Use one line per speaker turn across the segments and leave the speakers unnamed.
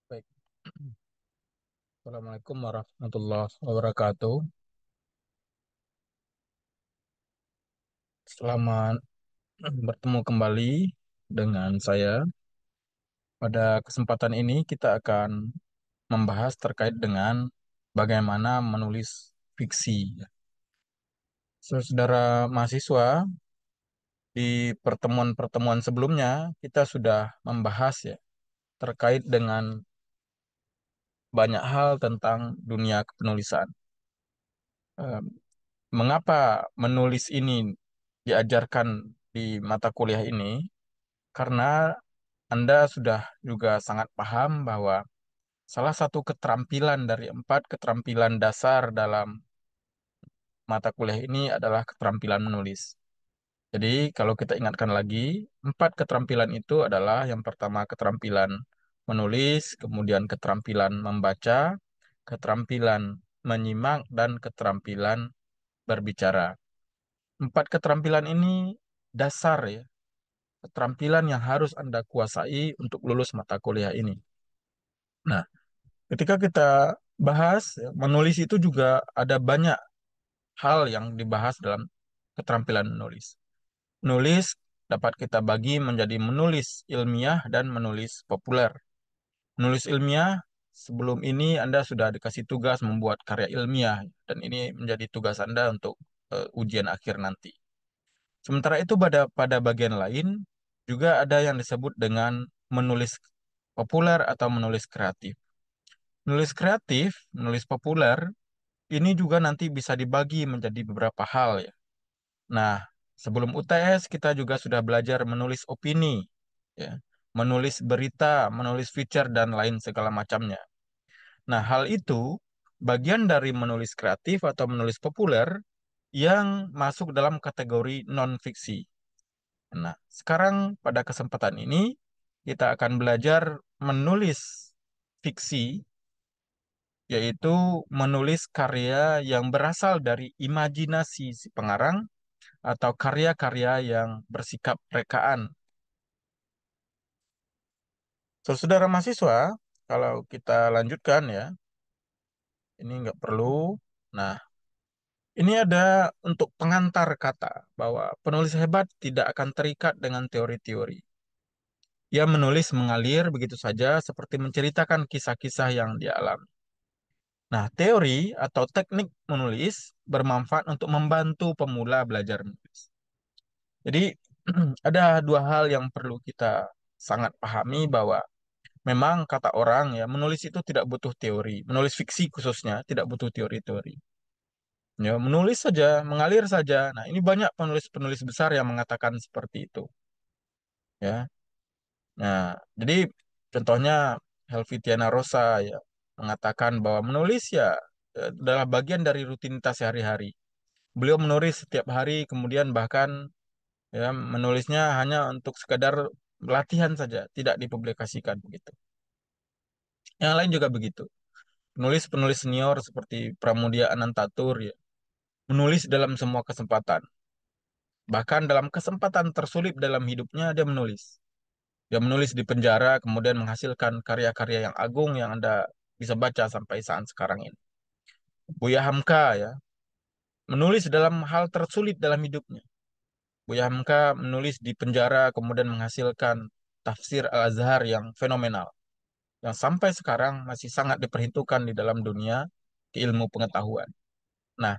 Baik. Assalamualaikum warahmatullahi wabarakatuh. Selamat bertemu kembali dengan saya. Pada kesempatan ini kita akan membahas terkait dengan bagaimana menulis fiksi. Saudara mahasiswa, di pertemuan-pertemuan sebelumnya kita sudah membahas ya terkait dengan banyak hal tentang dunia kepenulisan. Eh, Mengapa menulis ini diajarkan di mata kuliah ini? Karena Anda sudah juga sangat paham bahwa salah satu keterampilan dari empat keterampilan dasar dalam mata kuliah ini adalah keterampilan menulis. Jadi, kalau kita ingatkan lagi, empat keterampilan itu adalah yang pertama keterampilan menulis, kemudian keterampilan membaca, keterampilan menyimak, dan keterampilan berbicara. Empat keterampilan ini dasar ya, keterampilan yang harus Anda kuasai untuk lulus mata kuliah ini. Nah, ketika kita bahas, ya, menulis itu juga ada banyak hal yang dibahas dalam keterampilan menulis. Menulis dapat kita bagi menjadi menulis ilmiah dan menulis populer. Menulis ilmiah, sebelum ini Anda sudah dikasih tugas membuat karya ilmiah, dan ini menjadi tugas Anda untuk ujian akhir nanti. Sementara itu pada bagian lain juga ada yang disebut dengan menulis populer atau menulis kreatif. Menulis kreatif, menulis populer, ini juga nanti bisa dibagi menjadi beberapa hal ya. Nah, sebelum UTS kita juga sudah belajar menulis opini, ya, menulis berita, menulis feature dan lain segala macamnya. Nah, hal itu bagian dari menulis kreatif atau menulis populer yang masuk dalam kategori non-fiksi. Nah, sekarang pada kesempatan ini kita akan belajar menulis fiksi, yaitu menulis karya yang berasal dari imajinasi si pengarang atau karya-karya yang bersikap rekaan. Saudara mahasiswa, kalau kita lanjutkan ya, ini nggak perlu. Nah, ini ada untuk pengantar kata bahwa penulis hebat tidak akan terikat dengan teori-teori. Ia menulis mengalir begitu saja seperti menceritakan kisah-kisah yang dia alami. Nah, teori atau teknik menulis bermanfaat untuk membantu pemula belajar menulis. Jadi, ada dua hal yang perlu kita sangat pahami bahwa memang kata orang ya, menulis itu tidak butuh teori. Menulis fiksi khususnya tidak butuh teori-teori. Ya, menulis saja, mengalir saja. Nah, ini banyak penulis-penulis besar yang mengatakan seperti itu. Ya, nah, jadi contohnya Helvitiana Rosa ya mengatakan bahwa menulis ya adalah bagian dari rutinitas sehari-hari. Beliau menulis setiap hari, kemudian bahkan ya menulisnya hanya untuk sekadar latihan saja, tidak dipublikasikan begitu. Yang lain juga begitu. Penulis-penulis senior seperti Pramudia Anantatur ya, menulis dalam semua kesempatan. Bahkan dalam kesempatan tersulit dalam hidupnya dia menulis. Dia menulis di penjara, kemudian menghasilkan karya-karya yang agung yang Anda bisa baca sampai saat sekarang ini. Buya Hamka ya, menulis dalam hal tersulit dalam hidupnya. Buya Hamka menulis di penjara, kemudian menghasilkan tafsir Al-Azhar yang fenomenal, yang sampai sekarang masih sangat diperhitungkan di dalam dunia ilmu pengetahuan. Nah,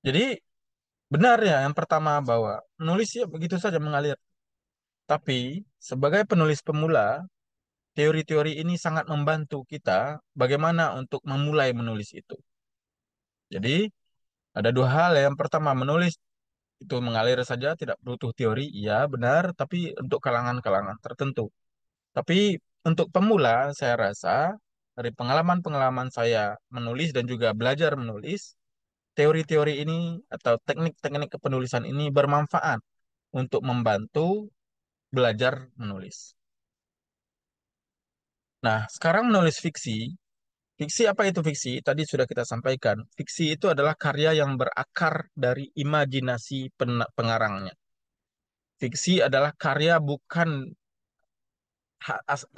jadi benar ya yang pertama bahwa menulis ya begitu saja mengalir. Tapi sebagai penulis pemula, teori-teori ini sangat membantu kita bagaimana untuk memulai menulis itu. Jadi, ada dua hal. Yang pertama, menulis itu mengalir saja, tidak butuh teori. Iya, benar, tapi untuk kalangan-kalangan tertentu. Tapi untuk pemula, saya rasa dari pengalaman-pengalaman saya menulis dan juga belajar menulis, teori-teori ini atau teknik-teknik kepenulisan ini bermanfaat untuk membantu belajar menulis. Nah, sekarang menulis fiksi. Fiksi apa itu fiksi? Tadi sudah kita sampaikan. Fiksi itu adalah karya yang berakar dari imajinasi pengarangnya. Fiksi adalah karya bukan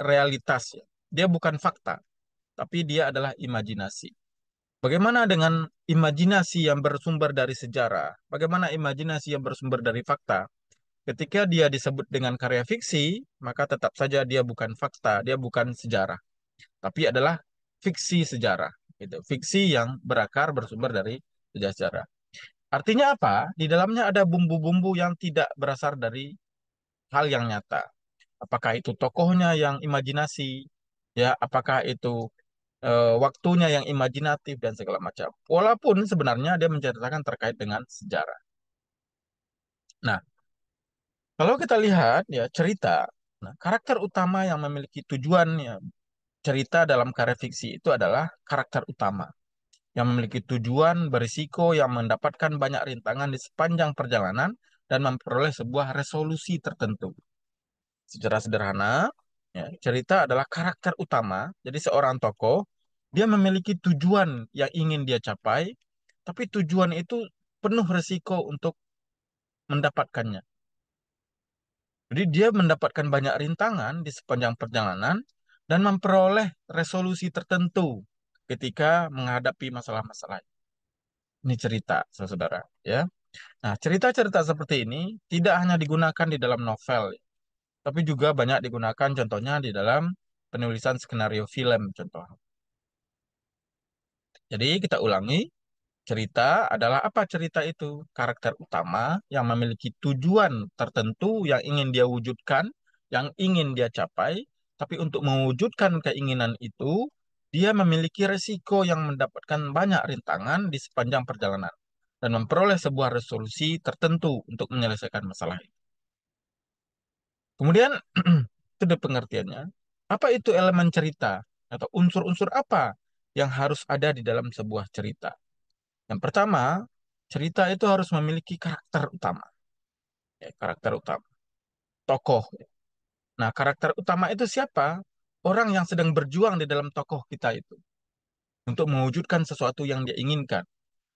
realitas ya. dia bukan fakta, tapi dia adalah imajinasi. Bagaimana dengan imajinasi yang bersumber dari sejarah? Bagaimana imajinasi yang bersumber dari fakta? Ketika dia disebut dengan karya fiksi, maka tetap saja dia bukan fakta, dia bukan sejarah, tapi adalah fiksi sejarah. Gitu. Fiksi yang berakar bersumber dari sejarah. Artinya apa? Di dalamnya ada bumbu-bumbu yang tidak berasal dari hal yang nyata. Apakah itu tokohnya yang imajinasi, ya, apakah itu waktunya yang imajinatif dan segala macam. Walaupun sebenarnya dia menceritakan terkait dengan sejarah. Nah, kalau kita lihat ya cerita, nah, karakter utama yang memiliki tujuan ya, cerita dalam karya fiksi itu adalah karakter utama yang memiliki tujuan berisiko yang mendapatkan banyak rintangan di sepanjang perjalanan dan memperoleh sebuah resolusi tertentu. Secara sederhana, ya, cerita adalah karakter utama. Jadi seorang tokoh, dia memiliki tujuan yang ingin dia capai, tapi tujuan itu penuh resiko untuk mendapatkannya. Jadi dia mendapatkan banyak rintangan di sepanjang perjalanan dan memperoleh resolusi tertentu ketika menghadapi masalah-masalah. Ini cerita, saudara, ya. Nah, cerita-cerita seperti ini tidak hanya digunakan di dalam novel, tapi juga banyak digunakan contohnya di dalam penulisan skenario film contoh. Jadi kita ulangi, cerita adalah apa cerita itu? Karakter utama yang memiliki tujuan tertentu yang ingin dia wujudkan, yang ingin dia capai, tapi untuk mewujudkan keinginan itu, dia memiliki resiko yang mendapatkan banyak rintangan di sepanjang perjalanan dan memperoleh sebuah resolusi tertentu untuk menyelesaikan masalah itu. Kemudian, itu ada pengertiannya. Apa itu elemen cerita? Atau unsur-unsur apa yang harus ada di dalam sebuah cerita? Yang pertama, cerita itu harus memiliki karakter utama. Ya, karakter utama. Tokoh. Nah, karakter utama itu siapa? Orang yang sedang berjuang di dalam tokoh kita itu. Untuk mewujudkan sesuatu yang dia inginkan.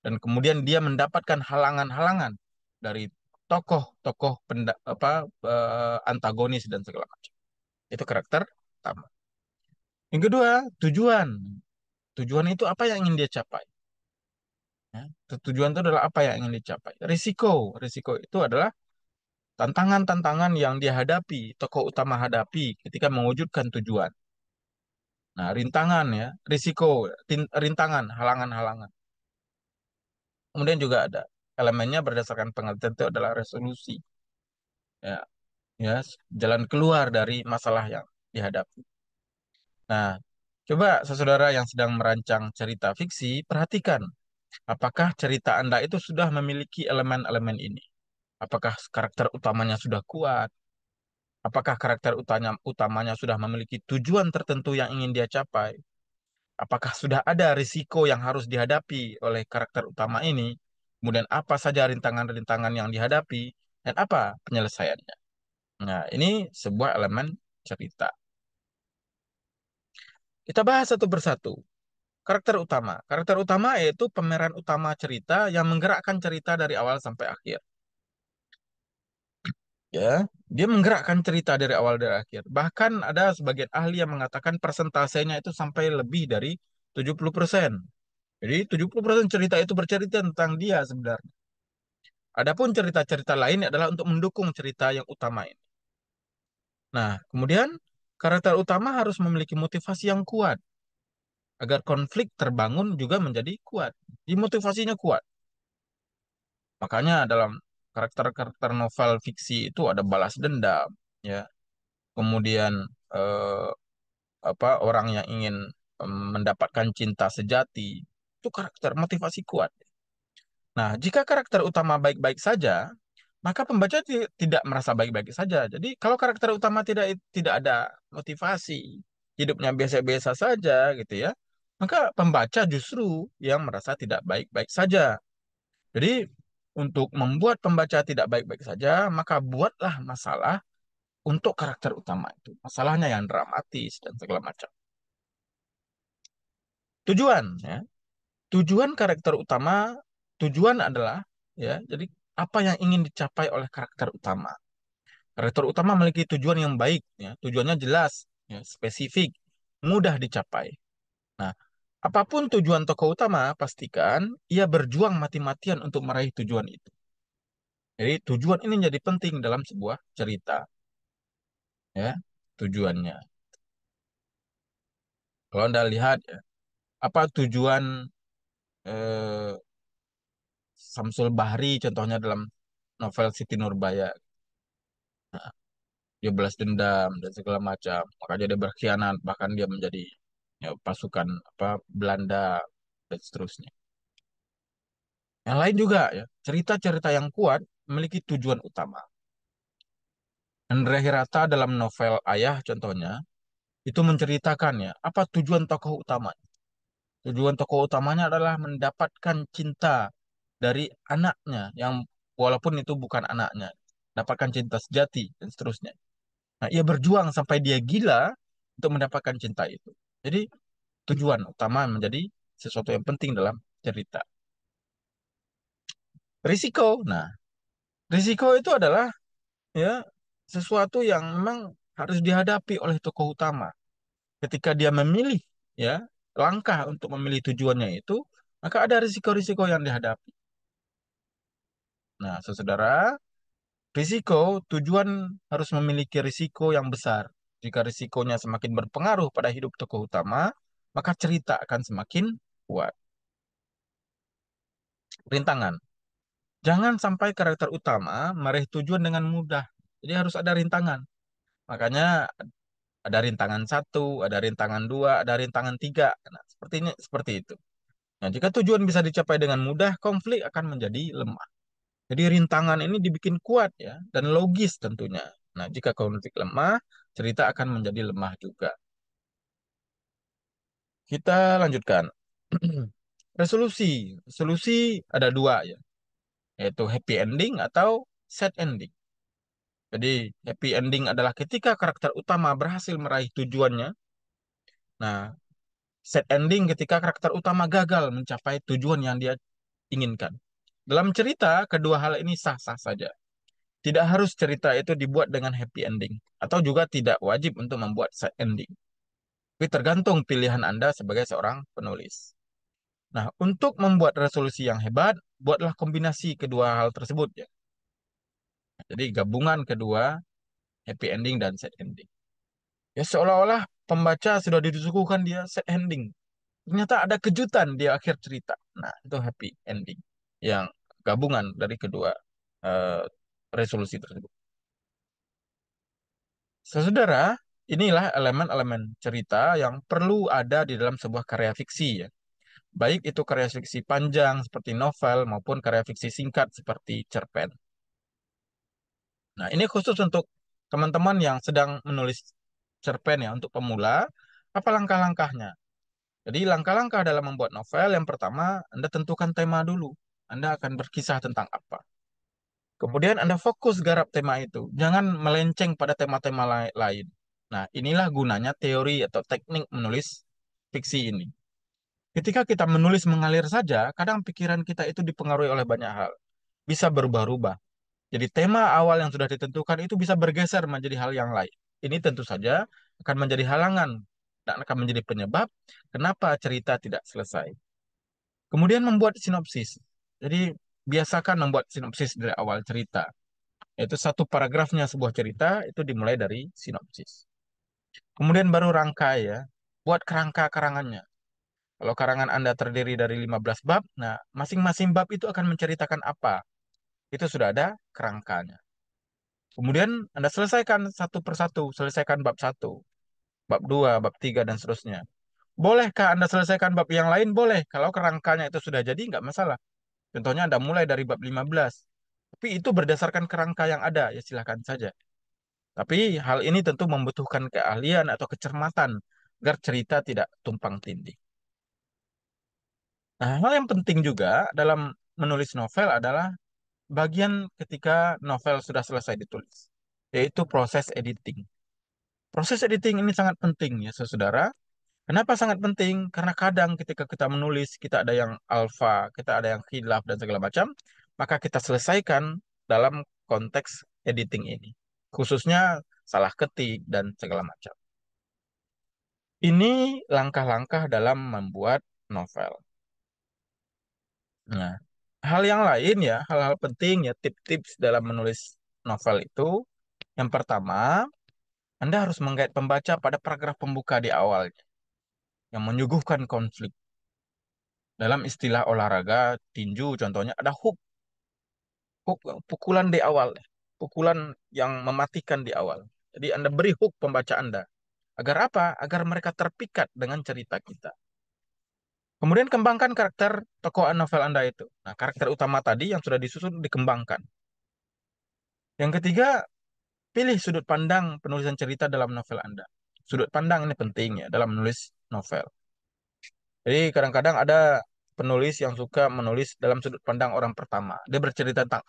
Dan kemudian dia mendapatkan halangan-halangan dari tokoh-tokoh antagonis dan segala macam. Itu karakter utama. Yang kedua, tujuan. Tujuan itu apa yang ingin dia capai? Ya, tujuan itu adalah apa yang ingin dicapai. Risiko. Risiko itu adalah tantangan-tantangan yang dia hadapi, tokoh utama hadapi ketika mewujudkan tujuan. Nah, rintangan ya, risiko, rintangan, halangan-halangan. Kemudian juga ada elemennya berdasarkan pengertian itu adalah resolusi. Ya, ya, jalan keluar dari masalah yang dihadapi. Nah, coba saudara yang sedang merancang cerita fiksi, perhatikan apakah cerita Anda itu sudah memiliki elemen-elemen ini. Apakah karakter utamanya sudah kuat? Apakah karakter utamanya sudah memiliki tujuan tertentu yang ingin dia capai? Apakah sudah ada risiko yang harus dihadapi oleh karakter utama ini? Kemudian apa saja rintangan-rintangan yang dihadapi? Dan apa penyelesaiannya? Nah, ini sebuah elemen cerita. Kita bahas satu persatu. Karakter utama. Karakter utama yaitu pemeran utama cerita yang menggerakkan cerita dari awal sampai akhir. Ya, dia menggerakkan cerita dari awal dari akhir. Bahkan ada sebagian ahli yang mengatakan persentasenya itu sampai lebih dari 70%. Jadi 70% cerita itu bercerita tentang dia sebenarnya. Adapun cerita-cerita lain adalah untuk mendukung cerita yang utama ini. Nah, kemudian karakter utama harus memiliki motivasi yang kuat agar konflik terbangun juga menjadi kuat. Di motivasinya kuat. Makanya dalam karakter-karakter novel fiksi itu ada balas dendam, ya. Kemudian eh, orang yang ingin mendapatkan cinta sejati itu karakter motivasi kuat. Nah, jika karakter utama baik-baik saja, maka pembaca tidak merasa baik-baik saja. Jadi, kalau karakter utama tidak ada motivasi, hidupnya biasa-biasa saja gitu ya, maka pembaca justru yang merasa tidak baik-baik saja. Jadi, untuk membuat pembaca tidak baik-baik saja, maka buatlah masalah untuk karakter utama itu. Masalahnya yang dramatis dan segala macam. Tujuan, ya. Tujuan karakter utama, tujuan adalah, ya, jadi apa yang ingin dicapai oleh karakter utama. Karakter utama memiliki tujuan yang baik, ya. Tujuannya jelas, ya, spesifik. mudah dicapai. Nah, apapun tujuan tokoh utama, pastikan ia berjuang mati-matian untuk meraih tujuan itu. Jadi tujuan ini jadi penting dalam sebuah cerita, ya, tujuannya. Kalau Anda lihat ya, apa tujuan eh, Samsul Bahri contohnya dalam novel Siti Nurbaya. Nah, dia balas dendam dan segala macam. Makanya dia berkhianat, bahkan dia menjadi ya, pasukan apa Belanda dan seterusnya. Yang lain juga ya, cerita-cerita yang kuat memiliki tujuan utama. Andre Hirata dalam novel Ayah contohnya, itu menceritakan ya, apa tujuan tokoh utama. Tujuan tokoh utamanya adalah mendapatkan cinta dari anaknya yang walaupun itu bukan anaknya, dapatkan cinta sejati dan seterusnya. Nah, ia berjuang sampai dia gila untuk mendapatkan cinta itu. Jadi, tujuan utama menjadi sesuatu yang penting dalam cerita. Risiko. Nah, risiko itu adalah ya sesuatu yang memang harus dihadapi oleh tokoh utama. Ketika dia memilih ya langkah untuk memilih tujuannya itu, maka ada risiko-risiko yang dihadapi. Nah, saudara, risiko tujuan harus memiliki risiko yang besar. Jika risikonya semakin berpengaruh pada hidup tokoh utama, maka cerita akan semakin kuat. Rintangan. Jangan sampai karakter utama meraih tujuan dengan mudah. Jadi harus ada rintangan. Makanya ada rintangan satu, ada rintangan dua, ada rintangan tiga. Nah, seperti itu. Nah, jika tujuan bisa dicapai dengan mudah, konflik akan menjadi lemah. Jadi rintangan ini dibikin kuat ya dan logis tentunya. Nah, jika konflik lemah, cerita akan menjadi lemah juga. Kita lanjutkan. Resolusi. Resolusi ada dua ya, yaitu happy ending atau sad ending. Jadi, happy ending adalah ketika karakter utama berhasil meraih tujuannya. Nah, sad ending ketika karakter utama gagal mencapai tujuan yang dia inginkan. Dalam cerita, kedua hal ini sah-sah saja. Tidak harus cerita itu dibuat dengan happy ending, atau juga tidak wajib untuk membuat sad ending. Tapi tergantung pilihan Anda sebagai seorang penulis. Nah, untuk membuat resolusi yang hebat, buatlah kombinasi kedua hal tersebut ya. Jadi gabungan kedua happy ending dan sad ending. Ya seolah-olah pembaca sudah disuguhkan dia sad ending. Ternyata ada kejutan di akhir cerita. Nah, itu happy ending yang gabungan dari kedua eh, resolusi tersebut. Saudara, inilah elemen-elemen cerita yang perlu ada di dalam sebuah karya fiksi ya. Baik itu karya fiksi panjang seperti novel maupun karya fiksi singkat seperti cerpen. Nah, ini khusus untuk teman-teman yang sedang menulis cerpen ya untuk pemula, apa langkah-langkahnya? Jadi langkah-langkah dalam membuat novel, yang pertama, Anda tentukan tema dulu. Anda akan berkisah tentang apa. Kemudian Anda fokus garap tema itu. Jangan melenceng pada tema-tema lain. Nah, inilah gunanya teori atau teknik menulis fiksi ini. Ketika kita menulis mengalir saja, kadang pikiran kita itu dipengaruhi oleh banyak hal. Bisa berubah-ubah. Jadi tema awal yang sudah ditentukan itu bisa bergeser menjadi hal yang lain. Ini tentu saja akan menjadi halangan dan akan menjadi penyebab kenapa cerita tidak selesai. Kemudian membuat sinopsis. Jadi biasakan membuat sinopsis dari awal cerita. Yaitu satu paragrafnya sebuah cerita itu dimulai dari sinopsis. Kemudian baru rangkai ya. Buat kerangka karangannya. Kalau karangan Anda terdiri dari 15 bab, nah masing-masing bab itu akan menceritakan apa. Itu sudah ada kerangkanya. Kemudian Anda selesaikan satu persatu, selesaikan bab satu, bab dua, bab tiga, dan seterusnya. Bolehkah Anda selesaikan bab yang lain? Boleh. Kalau kerangkanya itu sudah jadi, nggak masalah. Contohnya Anda mulai dari bab 15. Tapi itu berdasarkan kerangka yang ada, ya silahkan saja. Tapi hal ini tentu membutuhkan keahlian atau kecermatan agar cerita tidak tumpang tindih. Nah, hal yang penting juga dalam menulis novel adalah bagian ketika novel sudah selesai ditulis, yaitu proses editing. Proses editing ini sangat penting ya, saudara. Kenapa sangat penting? Karena kadang ketika kita menulis, kita ada yang alfa, kita ada yang khilaf, dan segala macam, maka kita selesaikan dalam konteks editing ini. Khususnya salah ketik dan segala macam. Ini langkah-langkah dalam membuat novel. Nah, hal yang lain ya, hal-hal penting ya, tips-tips dalam menulis novel itu, yang pertama, Anda harus menggait pembaca pada paragraf pembuka di awal yang menyuguhkan konflik. Dalam istilah olahraga tinju contohnya ada hook, pukulan di awal, pukulan yang mematikan di awal. Jadi Anda beri hook pembaca Anda. Agar apa? Agar mereka terpikat dengan cerita kita. Kemudian kembangkan karakter tokoh novel Anda itu. Nah, karakter utama tadi yang sudah disusun dikembangkan. Yang ketiga, pilih sudut pandang penulisan cerita dalam novel Anda. Sudut pandang ini penting ya dalam menulis novel. Jadi kadang-kadang ada penulis yang suka menulis dalam sudut pandang orang pertama. Dia bercerita tentang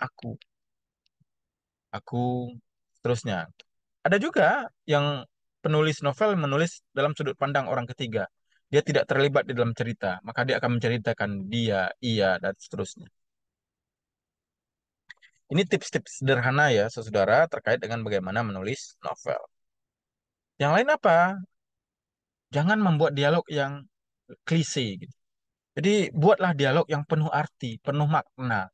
aku, seterusnya. Ada juga yang penulis novel menulis dalam sudut pandang orang ketiga. Dia tidak terlibat di dalam cerita, maka dia akan menceritakan dia, ia, dan seterusnya. Ini tips-tips sederhana ya, saudara, terkait dengan bagaimana menulis novel. Yang lain apa? Jangan membuat dialog yang klise gitu. Jadi buatlah dialog yang penuh arti, penuh makna.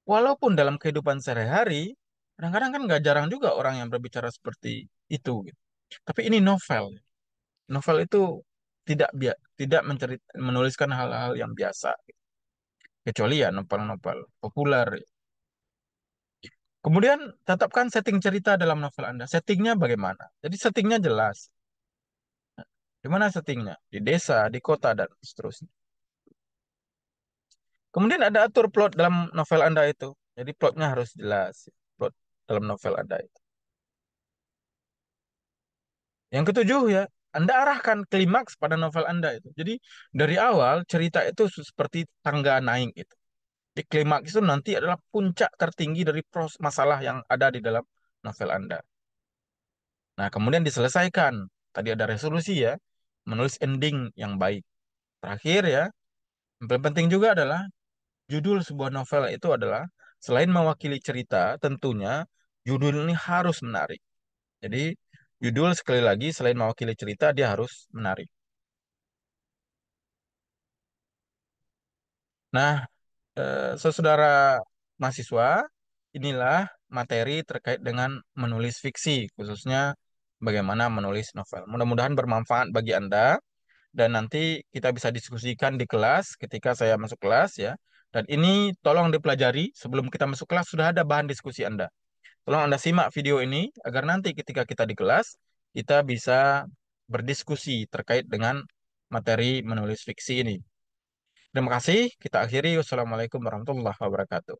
Walaupun dalam kehidupan sehari-hari, kadang-kadang kan nggak jarang juga orang yang berbicara seperti itu gitu. Tapi ini novel. Novel itu tidak menuliskan hal-hal yang biasa, kecuali ya novel-novel populer. Kemudian tetapkan setting cerita dalam novel Anda. Settingnya bagaimana? Jadi settingnya jelas. Di mana settingnya? Di desa, di kota, dan seterusnya. Kemudian ada atur plot dalam novel Anda itu. Jadi plotnya harus jelas. Plot dalam novel Anda itu. Yang ketujuh ya, Anda arahkan klimaks pada novel Anda itu. Jadi dari awal cerita itu seperti tangga naik itu. Di klimaks itu nanti adalah puncak tertinggi dari masalah yang ada di dalam novel Anda. Nah, kemudian diselesaikan. Tadi ada resolusi ya, menulis ending yang baik. Terakhir ya, yang paling penting juga adalah judul sebuah novel itu adalah selain mewakili cerita, tentunya judul ini harus menarik. Jadi, judul sekali lagi selain mewakili cerita, dia harus menarik. Nah, saudara mahasiswa, inilah materi terkait dengan menulis fiksi, khususnya bagaimana menulis novel. Mudah-mudahan bermanfaat bagi Anda dan nanti kita bisa diskusikan di kelas ketika saya masuk kelas ya. Dan ini tolong dipelajari sebelum kita masuk kelas sudah ada bahan diskusi Anda. Tolong Anda simak video ini agar nanti ketika kita di kelas kita bisa berdiskusi terkait dengan materi menulis fiksi ini. Terima kasih. Kita akhiri. Wassalamualaikum warahmatullahi wabarakatuh.